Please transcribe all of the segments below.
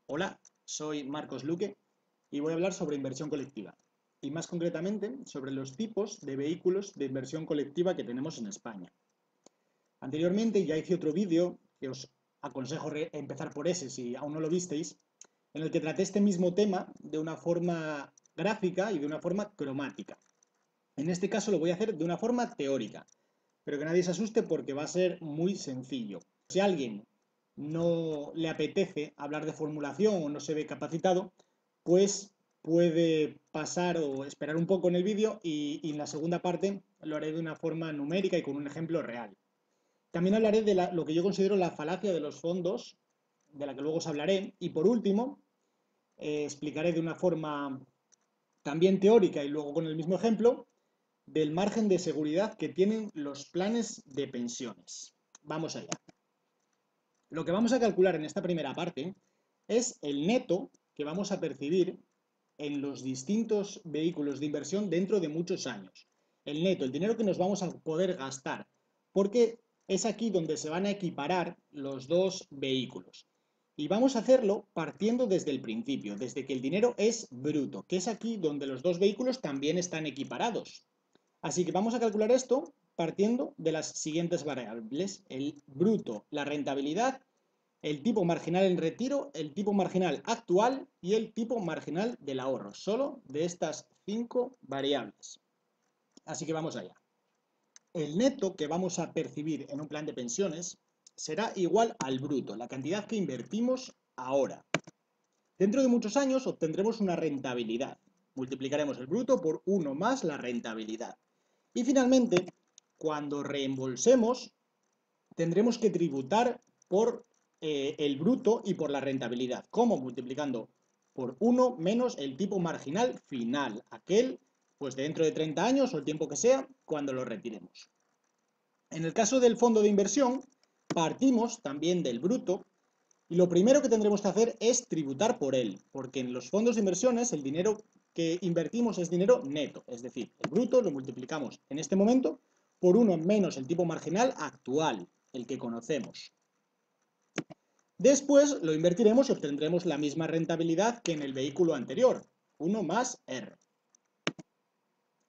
Hola, soy Marcos Luque y voy a hablar sobre inversión colectiva y más concretamente sobre los tipos de vehículos de inversión colectiva que tenemos en España. Anteriormente ya hice otro vídeo que os aconsejo empezar por ese si aún no lo visteis, en el que traté este mismo tema de una forma gráfica y de una forma cromática. En este caso lo voy a hacer de una forma teórica, pero que nadie se asuste porque va a ser muy sencillo. Si a alguien no le apetece hablar de formulación o no se ve capacitado, pues puede pasar o esperar un poco en el vídeo y en la segunda parte lo haré de una forma numérica y con un ejemplo real. También hablaré de lo que yo considero la falacia de los fondos, de la que luego os hablaré, y por último explicaré de una forma también teórica y luego con el mismo ejemplo del margen de seguridad que tienen los planes de pensiones. Vamos allá. Lo que vamos a calcular en esta primera parte es el neto que vamos a percibir en los distintos vehículos de inversión dentro de muchos años. El neto, el dinero que nos vamos a poder gastar, porque es aquí donde se van a equiparar los dos vehículos. Y vamos a hacerlo partiendo desde el principio, desde que el dinero es bruto, que es aquí donde los dos vehículos también están equiparados. Así que vamos a calcular esto partiendo de las siguientes variables: el bruto, la rentabilidad, el tipo marginal en retiro, el tipo marginal actual y el tipo marginal del ahorro. Solo de estas 5 variables. Así que vamos allá. El neto que vamos a percibir en un plan de pensiones será igual al bruto, la cantidad que invertimos ahora. Dentro de muchos años obtendremos una rentabilidad. Multiplicaremos el bruto por 1 más la rentabilidad. Y finalmente, cuando reembolsemos, tendremos que tributar por el bruto y por la rentabilidad. ¿Cómo? Multiplicando por 1 menos el tipo marginal final, aquel pues dentro de 30 años o el tiempo que sea, cuando lo retiremos. En el caso del fondo de inversión, partimos también del bruto y lo primero que tendremos que hacer es tributar por él, porque en los fondos de inversiones el dinero que invertimos es dinero neto, es decir, el bruto lo multiplicamos en este momento por 1 menos el tipo marginal actual, el que conocemos. Después lo invertiremos y obtendremos la misma rentabilidad que en el vehículo anterior, 1 más R.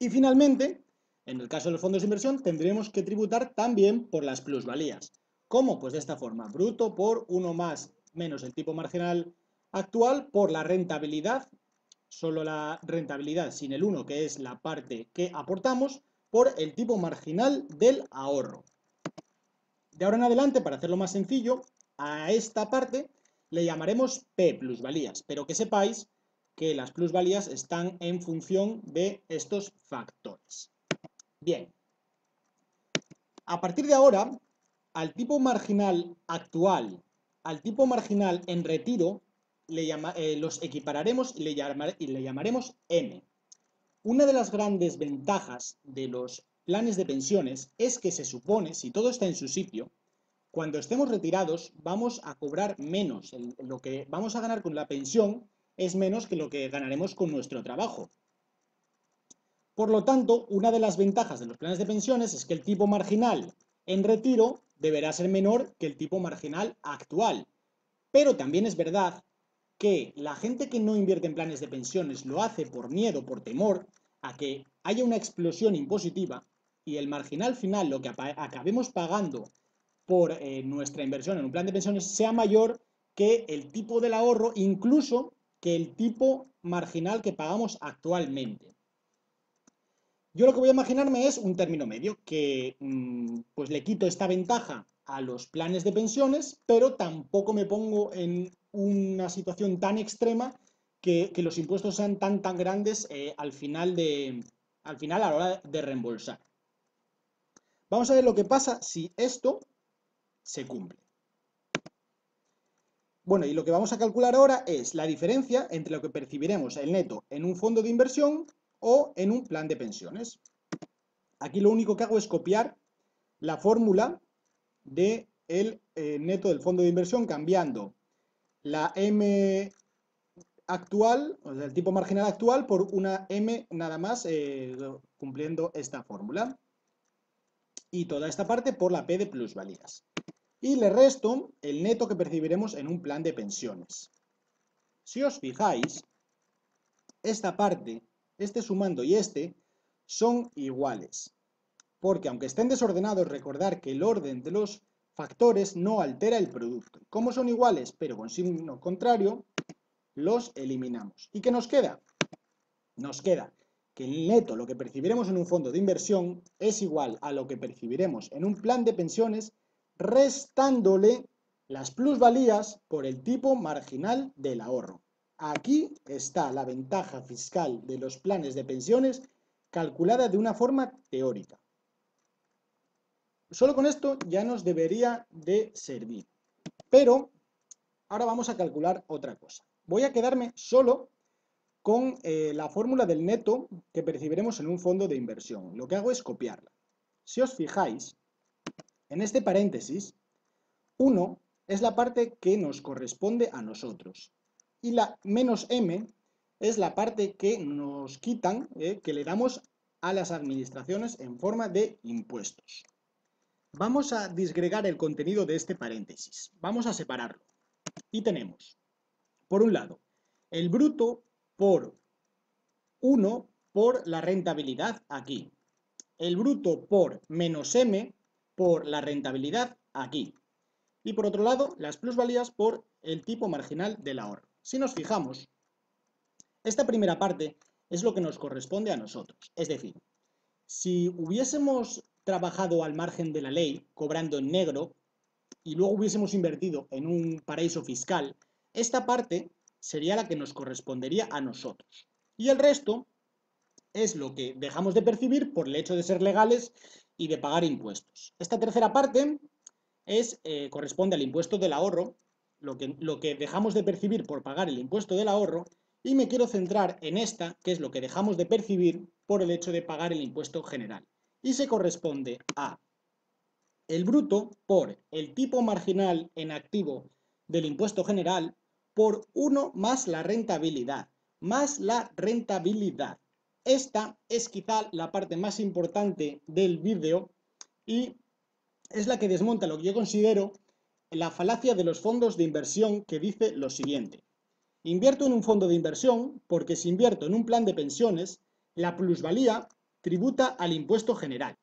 Y finalmente, en el caso de los fondos de inversión, tendremos que tributar también por las plusvalías. ¿Cómo? Pues de esta forma: bruto por 1 más menos el tipo marginal actual por la rentabilidad, solo la rentabilidad sin el 1, que es la parte que aportamos, por el tipo marginal del ahorro. De ahora en adelante, para hacerlo más sencillo, a esta parte le llamaremos P, plusvalías, pero que sepáis que las plusvalías están en función de estos factores. Bien, a partir de ahora, al tipo marginal actual, al tipo marginal en retiro, los equipararemos y le llamaremos M. Una de las grandes ventajas de los planes de pensiones es que se supone, si todo está en su sitio, cuando estemos retirados vamos a cobrar menos. Lo que vamos a ganar con la pensión es menos que lo que ganaremos con nuestro trabajo. Por lo tanto, una de las ventajas de los planes de pensiones es que el tipo marginal en retiro deberá ser menor que el tipo marginal actual. Pero también es verdad que la gente que no invierte en planes de pensiones lo hace por miedo, por temor a que haya una explosión impositiva y el marginal final, lo que acabemos pagando por nuestra inversión en un plan de pensiones, sea mayor que el tipo del ahorro, incluso que el tipo marginal que pagamos actualmente. Yo lo que voy a imaginarme es un término medio, que pues le quito esta ventaja a los planes de pensiones, pero tampoco me pongo en una situación tan extrema que los impuestos sean tan grandes al final a la hora de reembolsar. Vamos a ver lo que pasa si esto se cumple. Bueno, y lo que vamos a calcular ahora es la diferencia entre lo que percibiremos el neto en un fondo de inversión o en un plan de pensiones. Aquí lo único que hago es copiar la fórmula del neto del fondo de inversión, cambiando la M actual, o sea, el tipo marginal actual, por una M nada más, cumpliendo esta fórmula. Y toda esta parte por la P de plusvalías. Y le resto el neto que percibiremos en un plan de pensiones. Si os fijáis, esta parte, este sumando y este, son iguales. Porque aunque estén desordenados, recordar que el orden de los factores no altera el producto. Como son iguales, pero con signo contrario, los eliminamos. ¿Y qué nos queda? Nos queda que el neto, lo que percibiremos en un fondo de inversión, es igual a lo que percibiremos en un plan de pensiones, restándole las plusvalías por el tipo marginal del ahorro. Aquí está la ventaja fiscal de los planes de pensiones calculada de una forma teórica. Solo con esto ya nos debería de servir. Pero ahora vamos a calcular otra cosa. Voy a quedarme solo con la fórmula del neto que percibiremos en un fondo de inversión. Lo que hago es copiarla. Si os fijáis, en este paréntesis, 1 es la parte que nos corresponde a nosotros. Y la menos m es la parte que nos quitan, que le damos a las administraciones en forma de impuestos. Vamos a disgregar el contenido de este paréntesis. Vamos a separarlo. Y tenemos, por un lado, el bruto por 1 por la rentabilidad aquí. El bruto por menos m por la rentabilidad aquí. Y por otro lado, las plusvalías por el tipo marginal del ahorro. Si nos fijamos, esta primera parte es lo que nos corresponde a nosotros. Es decir, si hubiésemos trabajado al margen de la ley, cobrando en negro, y luego hubiésemos invertido en un paraíso fiscal, esta parte sería la que nos correspondería a nosotros. Y el resto es lo que dejamos de percibir por el hecho de ser legales y de pagar impuestos. Esta tercera parte corresponde al impuesto del ahorro, lo que dejamos de percibir por pagar el impuesto del ahorro, y me quiero centrar en esta, que es lo que dejamos de percibir por el hecho de pagar el impuesto general. Y se corresponde a el bruto por el tipo marginal en activo del impuesto general por 1 más la rentabilidad. Esta es quizá la parte más importante del vídeo y es la que desmonta lo que yo considero la falacia de los fondos de inversión, que dice lo siguiente. Invierto en un fondo de inversión porque si invierto en un plan de pensiones, la plusvalía tributa al impuesto general.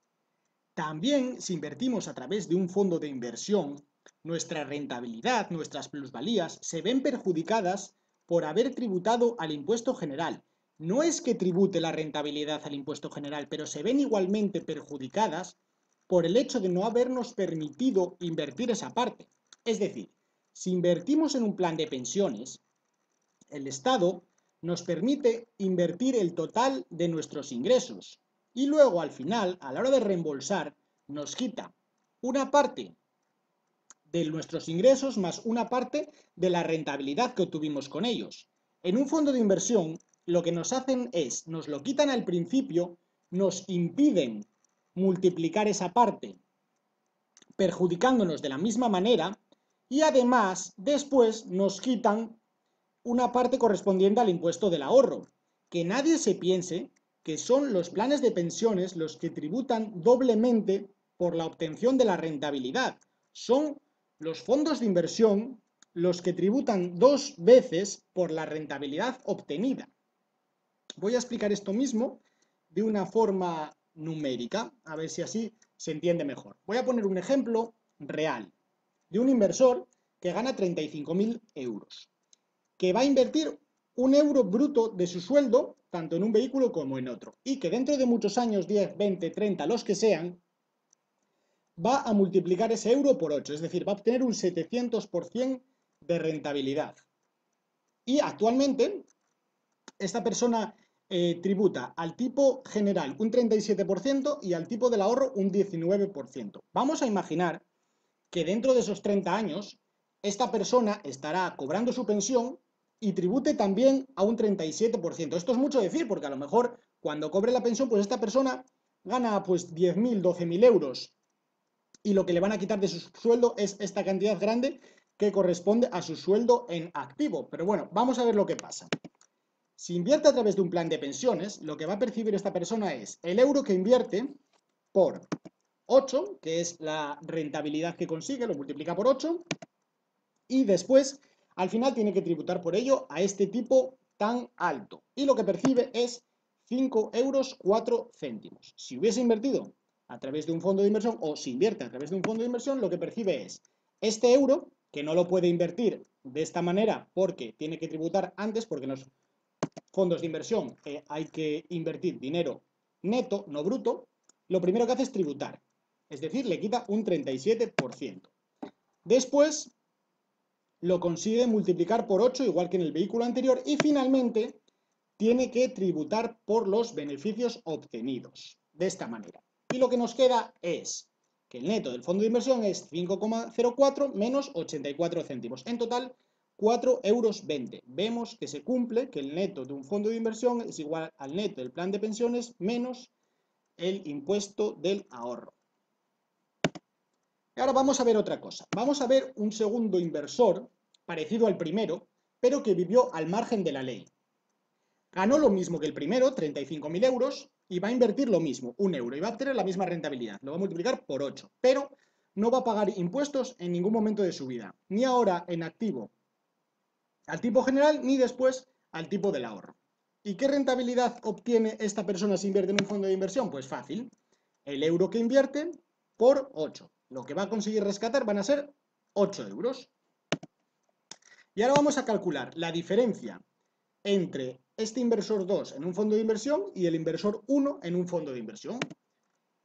También, si invertimos a través de un fondo de inversión, nuestra rentabilidad, nuestras plusvalías, se ven perjudicadas por haber tributado al impuesto general. No es que tribute la rentabilidad al impuesto general, pero se ven igualmente perjudicadas por el hecho de no habernos permitido invertir esa parte. Es decir, si invertimos en un plan de pensiones, el Estado nos permite invertir el total de nuestros ingresos y luego al final, a la hora de reembolsar, nos quita una parte de nuestros ingresos más una parte de la rentabilidad que obtuvimos con ellos. En un fondo de inversión, lo que nos hacen es, nos lo quitan al principio, nos impiden multiplicar esa parte, perjudicándonos de la misma manera, y además después nos quitan una parte correspondiente al impuesto del ahorro. Que nadie se piense que son los planes de pensiones los que tributan doblemente por la obtención de la rentabilidad. Son los fondos de inversión los que tributan 2 veces por la rentabilidad obtenida. Voy a explicar esto mismo de una forma numérica, a ver si así se entiende mejor. Voy a poner un ejemplo real de un inversor que gana 35.000 euros, que va a invertir 1 euro bruto de su sueldo, tanto en un vehículo como en otro, y que dentro de muchos años, 10, 20, 30, los que sean, va a multiplicar ese euro por 8, es decir, va a obtener un 700% de rentabilidad. Y actualmente, esta persona tributa al tipo general un 37% y al tipo del ahorro un 19%. Vamos a imaginar que dentro de esos 30 años, esta persona estará cobrando su pensión y tribute también a un 37%. Esto es mucho decir, porque a lo mejor cuando cobre la pensión, pues esta persona gana pues 10.000, 12.000 euros y lo que le van a quitar de su sueldo es esta cantidad grande que corresponde a su sueldo en activo. Pero bueno, vamos a ver lo que pasa. Si invierte a través de un plan de pensiones, lo que va a percibir esta persona es el euro que invierte por 8, que es la rentabilidad que consigue, lo multiplica por 8, y después al final tiene que tributar por ello a este tipo tan alto. Y lo que percibe es 5,04 €. Si hubiese invertido a través de un fondo de inversión, o si invierte a través de un fondo de inversión, lo que percibe es este euro, que no lo puede invertir de esta manera porque tiene que tributar antes, porque en los fondos de inversión hay que invertir dinero neto, no bruto. Lo primero que hace es tributar, es decir, le quita un 37%. Después lo consigue multiplicar por 8, igual que en el vehículo anterior, y finalmente tiene que tributar por los beneficios obtenidos, de esta manera. Y lo que nos queda es que el neto del fondo de inversión es 5,04 menos 84 céntimos. En total, 4,20 €. Vemos que se cumple, que el neto de un fondo de inversión es igual al neto del plan de pensiones menos el impuesto del ahorro. Y ahora vamos a ver otra cosa. Vamos a ver un segundo inversor, parecido al primero, pero que vivió al margen de la ley. Ganó lo mismo que el primero, 35.000 €, y va a invertir lo mismo, 1 euro, y va a obtener la misma rentabilidad. Lo va a multiplicar por 8, pero no va a pagar impuestos en ningún momento de su vida, ni ahora en activo al tipo general, ni después al tipo del ahorro. ¿Y qué rentabilidad obtiene esta persona si invierte en un fondo de inversión? Pues fácil, el euro que invierte por 8. Lo que va a conseguir rescatar van a ser 8 euros. Y ahora vamos a calcular la diferencia entre este inversor 2 en un fondo de inversión y el inversor 1 en un fondo de inversión.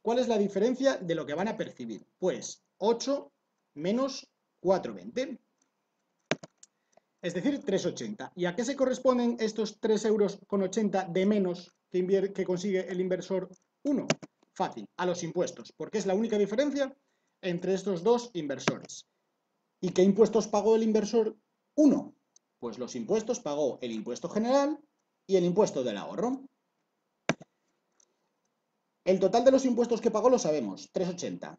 ¿Cuál es la diferencia de lo que van a percibir? Pues 8 menos 4,20, es decir, 3,80. ¿Y a qué se corresponden estos 3,80 € de menos que consigue el inversor 1? Fácil, a los impuestos, porque es la única diferencia entre estos dos inversores. ¿Y qué impuestos pagó el inversor 1? Pues los impuestos pagó el impuesto general y el impuesto del ahorro. El total de los impuestos que pagó lo sabemos, 3,80.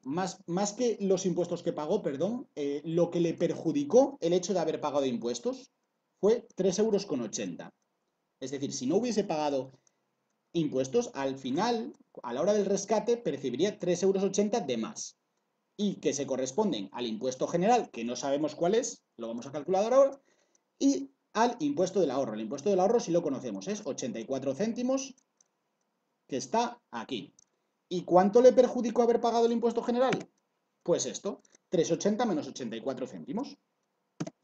Más que los impuestos que pagó, perdón, lo que le perjudicó el hecho de haber pagado impuestos fue 3,80 €. Es decir, si no hubiese pagado impuestos, al final, a la hora del rescate, percibiría 3,80 € de más. Y que se corresponden al impuesto general, que no sabemos cuál es, lo vamos a calcular ahora, y al impuesto del ahorro. El impuesto del ahorro sí lo conocemos, es 84 céntimos, que está aquí. ¿Y cuánto le perjudicó haber pagado el impuesto general? Pues esto, 3,80 menos 84 céntimos,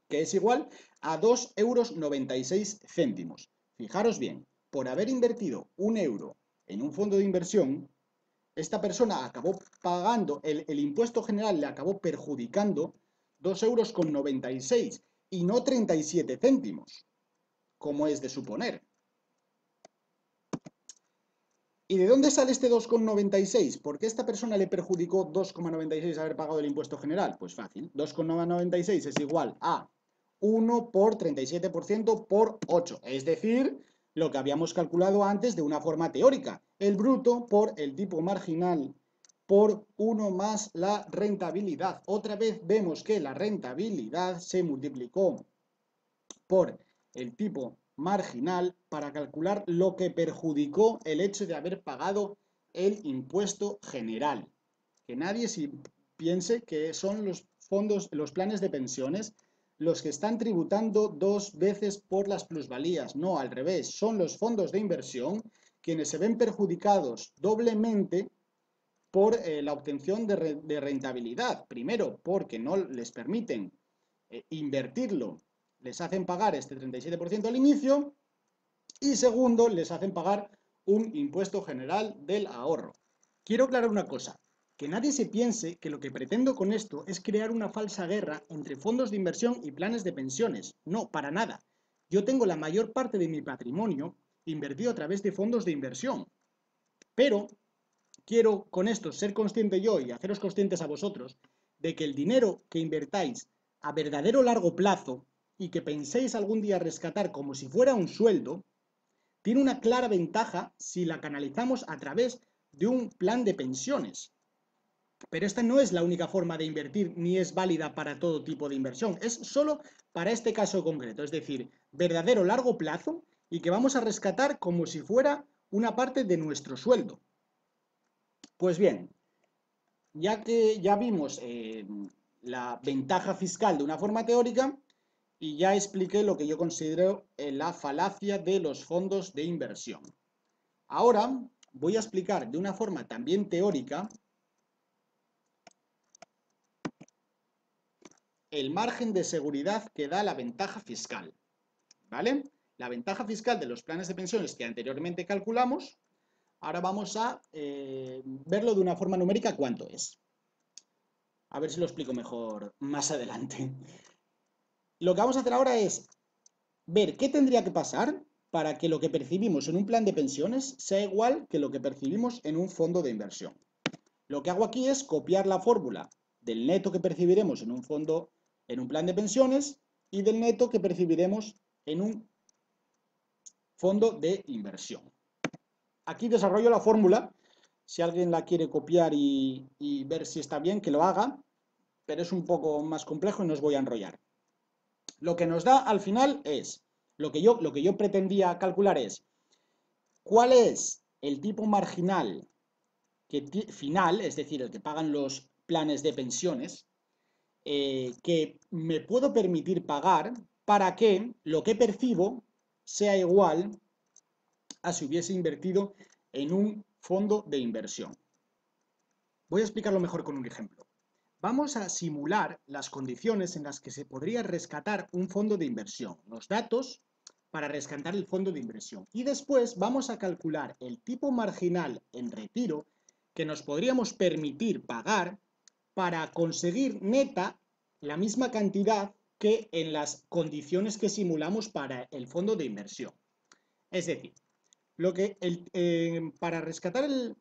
que es igual a 2,96 €. Fijaros bien, por haber invertido 1 euro en un fondo de inversión, esta persona acabó pagando, el impuesto general le acabó perjudicando 2,96 € y no 37 céntimos, como es de suponer. ¿Y de dónde sale este 2,96? ¿Por qué esta persona le perjudicó 2,96 haber pagado el impuesto general? Pues fácil, 2,96 es igual a 1 por 37% por 8, es decir, lo que habíamos calculado antes de una forma teórica, el bruto por el tipo marginal por 1 más la rentabilidad. Otra vez vemos que la rentabilidad se multiplicó por el tipo marginal para calcular lo que perjudicó el hecho de haber pagado el impuesto general. Que nadie piense que son los fondos, los planes de pensiones, los que están tributando dos veces por las plusvalías. No, al revés, son los fondos de inversión quienes se ven perjudicados doblemente por la obtención de rentabilidad. Primero, porque no les permiten invertirlo, les hacen pagar este 37% al inicio, y segundo, les hacen pagar un impuesto general del ahorro. Quiero aclarar una cosa, que nadie se piense que lo que pretendo con esto es crear una falsa guerra entre fondos de inversión y planes de pensiones. No, para nada. Yo tengo la mayor parte de mi patrimonio invertido a través de fondos de inversión, pero quiero con esto ser consciente yo y haceros conscientes a vosotros de que el dinero que invertáis a verdadero largo plazo y que penséis algún día rescatar como si fuera un sueldo, tiene una clara ventaja si la canalizamos a través de un plan de pensiones. Pero esta no es la única forma de invertir ni es válida para todo tipo de inversión, es solo para este caso concreto, es decir, verdadero largo plazo y que vamos a rescatar como si fuera una parte de nuestro sueldo. Pues bien, ya que ya vimos la ventaja fiscal de una forma teórica, y ya expliqué lo que yo considero la falacia de los fondos de inversión. Ahora voy a explicar de una forma también teórica el margen de seguridad que da la ventaja fiscal, ¿vale? La ventaja fiscal de los planes de pensiones que anteriormente calculamos, ahora vamos a verlo de una forma numérica cuánto es. A ver si lo explico mejor más adelante. Lo que vamos a hacer ahora es ver qué tendría que pasar para que lo que percibimos en un plan de pensiones sea igual que lo que percibimos en un fondo de inversión. Lo que hago aquí es copiar la fórmula del neto que percibiremos en un fondo, en un plan de pensiones, y del neto que percibiremos en un fondo de inversión. Aquí desarrollo la fórmula. Si alguien la quiere copiar y ver si está bien, que lo haga, pero es un poco más complejo y no os voy a enrollar. Lo que nos da al final es, lo que yo pretendía calcular es, ¿cuál es el tipo marginal final, es decir, el que pagan los planes de pensiones, que me puedo permitir pagar para que lo que percibo sea igual a si hubiese invertido en un fondo de inversión? Voy a explicarlo mejor con un ejemplo. Vamos a simular las condiciones en las que se podría rescatar un fondo de inversión, los datos para rescatar el fondo de inversión. Y después vamos a calcular el tipo marginal en retiro que nos podríamos permitir pagar para conseguir neta la misma cantidad que en las condiciones que simulamos para el fondo de inversión. Es decir, para rescatar el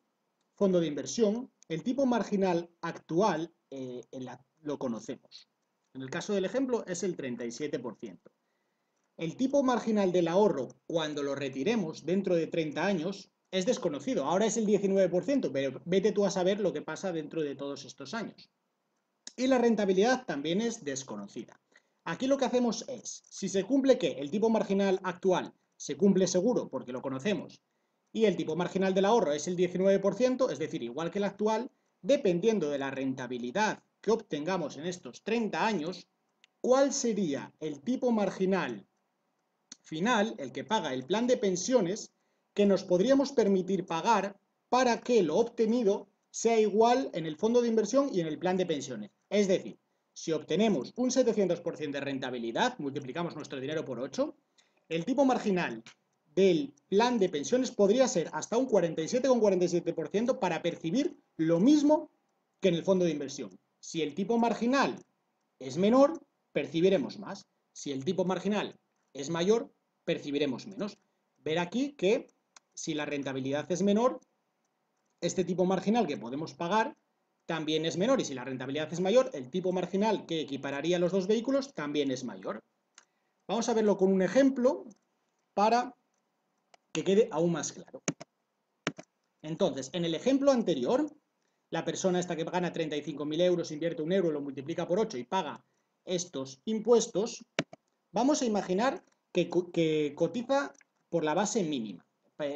fondo de inversión, el tipo marginal actual lo conocemos. En el caso del ejemplo es el 37%. El tipo marginal del ahorro cuando lo retiremos dentro de 30 años es desconocido. Ahora es el 19%, pero vete tú a saber lo que pasa dentro de todos estos años. Y la rentabilidad también es desconocida. Aquí lo que hacemos es, si se cumple que el tipo marginal actual se cumple seguro porque lo conocemos, y el tipo marginal del ahorro es el 19%, es decir, igual que el actual, dependiendo de la rentabilidad que obtengamos en estos 30 años, ¿cuál sería el tipo marginal final, el que paga el plan de pensiones, que nos podríamos permitir pagar para que lo obtenido sea igual en el fondo de inversión y en el plan de pensiones? Es decir, si obtenemos un 700% de rentabilidad, multiplicamos nuestro dinero por 8, el tipo marginal del plan de pensiones podría ser hasta un 47,47% para percibir lo mismo que en el fondo de inversión. Si el tipo marginal es menor, percibiremos más. Si el tipo marginal es mayor, percibiremos menos. Ver aquí que si la rentabilidad es menor, este tipo marginal que podemos pagar también es menor, y si la rentabilidad es mayor, el tipo marginal que equipararía los dos vehículos también es mayor. Vamos a verlo con un ejemplo para que quede aún más claro. Entonces, en el ejemplo anterior, la persona esta que gana 35.000 euros, invierte 1 euro, lo multiplica por 8 y paga estos impuestos, vamos a imaginar que cotiza por la base mínima,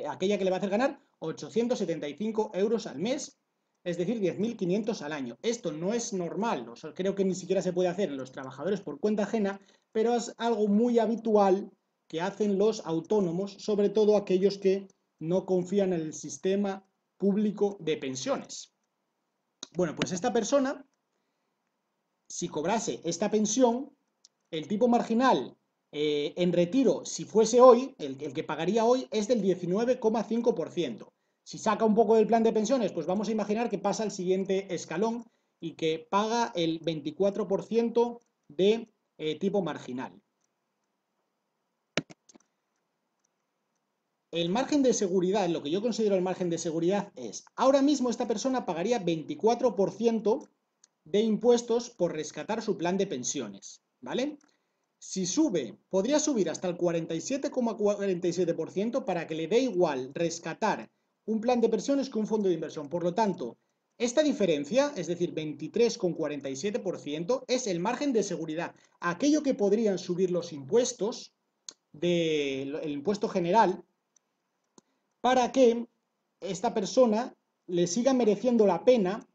aquella que le va a hacer ganar 875 euros al mes, es decir, 10.500 al año. Esto no es normal, o sea, creo que ni siquiera se puede hacer en los trabajadores por cuenta ajena, pero es algo muy habitual que hacen los autónomos, sobre todo aquellos que no confían en el sistema público de pensiones. Bueno, pues esta persona, si cobrase esta pensión, el tipo marginal en retiro, si fuese hoy, el que pagaría hoy es del 19,5%. Si saca un poco del plan de pensiones, pues vamos a imaginar que pasa al siguiente escalón y que paga el 24% de tipo marginal. El margen de seguridad, lo que yo considero el margen de seguridad es, ahora mismo esta persona pagaría 24% de impuestos por rescatar su plan de pensiones, ¿vale? Si sube, podría subir hasta el 47,47% para que le dé igual rescatar un plan de pensiones que un fondo de inversión. Por lo tanto, esta diferencia, es decir, 23,47%, es el margen de seguridad. Aquello que podrían subir los impuestos, el impuesto general, para que esta persona le siga mereciendo la pena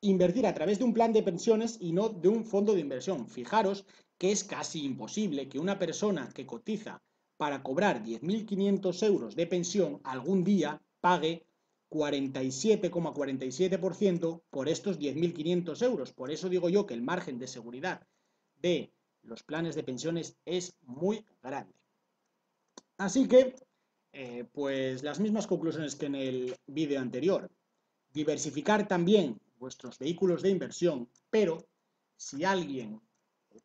invertir a través de un plan de pensiones y no de un fondo de inversión. Fijaros que es casi imposible que una persona que cotiza para cobrar 10.500 euros de pensión algún día pague 47,47% por estos 10.500 euros. Por eso digo yo que el margen de seguridad de los planes de pensiones es muy grande. Así que, pues las mismas conclusiones que en el vídeo anterior. Diversificar también vuestros vehículos de inversión, pero si alguien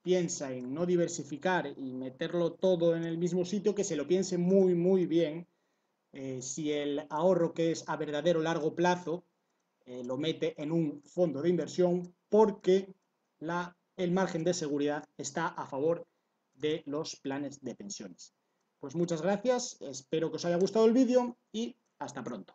piensa en no diversificar y meterlo todo en el mismo sitio, que se lo piense muy, muy bien, si el ahorro que es a verdadero largo plazo lo mete en un fondo de inversión, porque el margen de seguridad está a favor de los planes de pensiones. Pues muchas gracias, espero que os haya gustado el vídeo y hasta pronto.